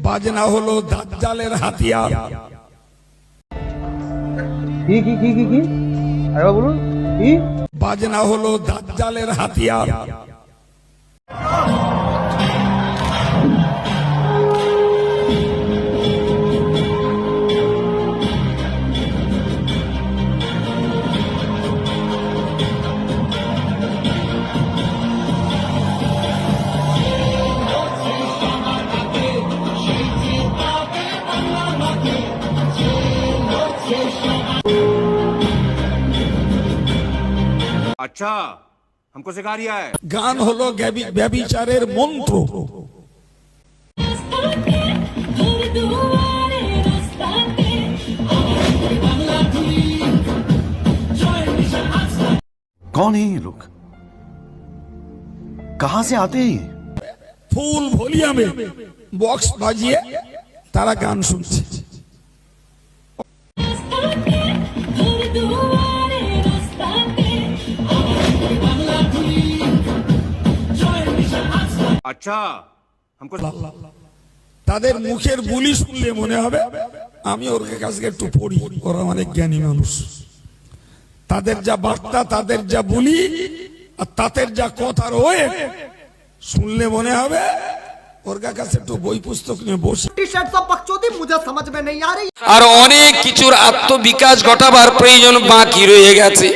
বাজনা হলো দাজ্জালের হাতিয়ার। কি আরেকবার বলুন। কি? বাজনা হলো দাজ্জালের হাতিয়ার। अच्छा हमको सिखा रिया है। গান হলো ব্যভিচারের মন্ত্র। कौन है ये लोग? कहां से आते हैं? ফুল ভলিউমে বক্স বাজিয়ে তারা গান শুনছে। अच्छा हमको তাদের মুখের বুলি শুনলে মনে হবে আমি ওর কাছে একটু পড়ি, ওরা অনেক জ্ঞানী মানুষ। তাদের যা বার্তা, তাদের যা বুলি আর তাদের যা কথার ওয়ে শুনলে মনে হবে ওর কাছে একটু বই পুস্তক নিয়ে বসে। আর অনেক কিছুর আত্মবিকাশ ঘটাবার প্রয়োজন বাকি রয়ে গেছে।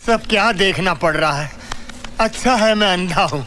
सब क्या देखना पड़ रहा है। अच्छा है मैं अंधा हूँ।